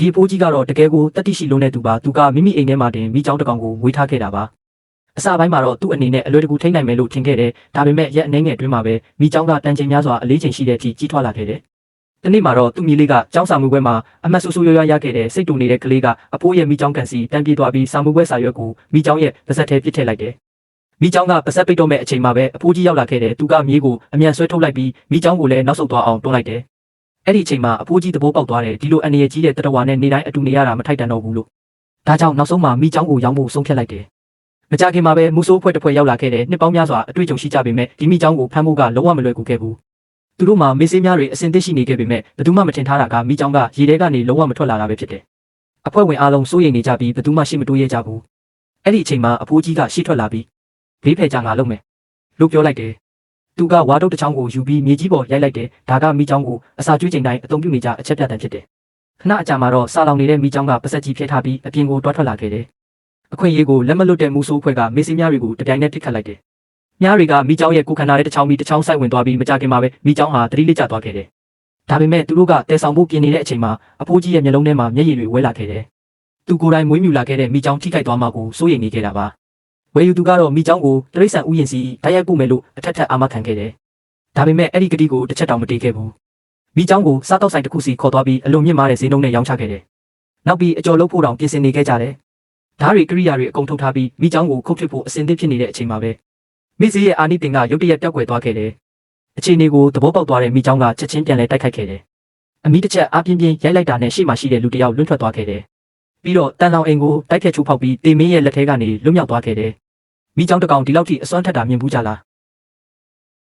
ဒီအဖိုးကြီးကတော့တကယ်ကိုတတိရှိလုံးတဲ့သူပါသူကမိမိအိမ်ထဲမှာတင်မိကြောင်းတစ်ကောင်ကိုဝေးထားခဲ့တာပါအစပိုင်းမှာတော့သူ့အနေနဲ့အလွယ်တကူထိန်းနိုင်မယ်လို့ထင်ခဲ့တယ်ဒါပေမဲ့ရက်အနှဲငယ်အတွင်းမှာပဲမိကြောင်းကတန်ချိန်များစွာအလေးချိန်ရှိတဲ့အထိကြီးထွားလာခဲ့တယ်တနေ့မှာတော့သူ့မြေးလေးကကျောင်းစာမှုပွဲမှာအမတ်ဆူဆူရွရွရခဲ့တဲ့စိတ်တူနေတဲ့ကလေးကအဖိုးရဲ့မိကြောင်းကန်စီတန်းပြေးသွားပြီးစာမှုပွဲစာရွက်ကိုမိကြောင်းရဲ့ပါဇက်ထဲပစ်ထည့်လိုက်တယ်မိကြောင်းကပါဇက်ပိတ်တော့မဲ့အချိန်မှာပဲအဖိုးကြီးရောက်လာခဲ့တယ်သူကမြေးကိုအမြန်ဆွဲထုတ်လိုက်ပြီးမိကြောင်းကိုလည်းနောက်ဆုတ်သွားအောင်တွန်းလိုက်တယ်အဲ့ဒီအချိန်မှာအဖိုးကြီးသဘောပေါက်သွားတယ်ဒီလိုအန္တရာယ်ကြီးတဲ့တတဝါနဲ့နေတိုင်းအတူနေရတာမထိုက်တန်တော့ဘူးလို့ဒါကြောင့်နောက်ဆုံးမှာမိကြောင်းကိုရောင်းဖို့ဆုံးဖြတ်လိုက်တယ်မကြခင်မှာပဲမူဆိုးဖွဲ့တစ်ဖွဲ့ရောက်လာခဲ့တဲ့နှစ်ပေါင်းများစွာအတွေ့အကြုံရှိကြပေမဲ့ဒီမိကြောင်းကိုဖမ်းဖို့ကလုံးဝမလွယ်ကူခဲ့ဘူးသူတို့မှာမေးစေးများတွေအစင်သစ်ရှိနေခဲ့ပေမဲ့ဘယ်သူမှမထင်ထားတာကမိကြောင်းကရေထဲကနေလုံးဝမထွက်လာတာပဲဖြစ်တယ်အဖွဲ့ဝင်အားလုံးစိုးရိမ်နေကြပြီးဘယ်သူမှရှေ့မတိုးရဲကြဘူးအဲ့ဒီအချိန်မှာအဖိုးကြီးကရှေ့ထွက်လာပြီးဘေးဖယ်ကြငါလုပ်မယ်လို့ပြောလိုက်တယ်သူကဝါတုတ်တစ်ချောင်းကိုယူပြီးမြေကြီးပေါ်ရိုက်လိုက်တယ်ဒါကမိကြောင်းကိုအစာကျွေးချိန်တိုင်းအသုံးပြုနေကြအချက်ပြတ်တန်ဖြစ်တယ်ခဏအကြာမှာတော့စာလောင်နေတဲ့မိကြောင်းကပါဆက်ကြီးဖျက်ထားပြီးအပြင်ကိုတွားထွက်လာခဲ့တယ်အခွင့်အရေးကိုလက်မလွတ်တဲ့မူဆိုးအဖွဲ့ကမေးစေးများတွေကိုတပြိုင်နက်ပစ်ခတ်လိုက်တယ်မြားတွေကမိကြောင်းရဲ့ကိုခန္ဓာရဲ့တစ်ချောင်းပြီးတစ်ချောင်းဆိုင်ဝင်သွားပြီးမကြခင်မှာပဲမိကြောင်းဟာတတိလေးကျသွားခဲ့တယ်ဒါပေမဲ့သူတို့ကတဲဆောင်ဖို့ပြင်နေတဲ့အချိန်မှာအဖိုးကြီးရဲ့မျက်လုံးထဲမှာမျက်ရည်တွေဝဲလာခဲ့တယ်သူကိုယ်တိုင်မွေးမြူလာခဲ့တဲ့မိကြောင်းထိခိုက်သွားမှကိုစိုးရိမ်နေခဲ့တာပါဝယ်ယူသူကတော့မိကြောင်းကိုတရိတ်ဆန်ဥယျာဉ်စီတိုက်ရိုက်ပို့မယ်လို့အထက်ထက်အာမခံခဲ့တယ်ဒါပေမဲ့အဲ့ဒီကတိကိုတစ်ချက်တောင်မတေးခဲ့ဘူးမိကြောင်းကိုစားတောက်ဆိုင်တစ်ခုစီခေါ်သွားပြီးအလွန်မြင့်မားတဲ့ဈေးနှုန်းနဲ့ရောင်းချခဲ့တယ်နောက်ပြီးအကျော်လုံးဖို့တောင်ပြင်ဆင်နေခဲ့ကြတယ်ဓာတ်တွေကရိယာတွေအကုန်ထုတ်ထားပြီးမိကြောင်းကိုခုတ်ထွေးဖို့အစင်သစ်ဖြစ်နေတဲ့အချိန်မှာပဲမိစေးရဲ့အာနိတင်ကရုတ်တရက်ပျောက်ကွယ်သွားခဲ့တယ်အခြေအနေကိုသဘောပေါက်သွားတဲ့မိကြောင်းကချက်ချင်းပြန်လဲတိုက်ခိုက်ခဲ့တယ်အမိတစ်ချက်အပြင်းပြင်းရိုက်လိုက်တာနဲ့ရှေ့မှာရှိတဲ့လူတစ်ယောက်လွင့်ထွက်သွားခဲ့တယ်ပြီးတော့တန်လောင်အိမ်ကိုတိုက်ဖြတ်ချိုးဖောက်ပြီးတေမင်းရဲ့လက်ထဲကနေလွတ်မြောက်သွားခဲ့တယ်မိကြောင်းတစ်ကောင်ဒီလောက်ထိအစွမ်းထက်တာမြင်ဘူးကြလား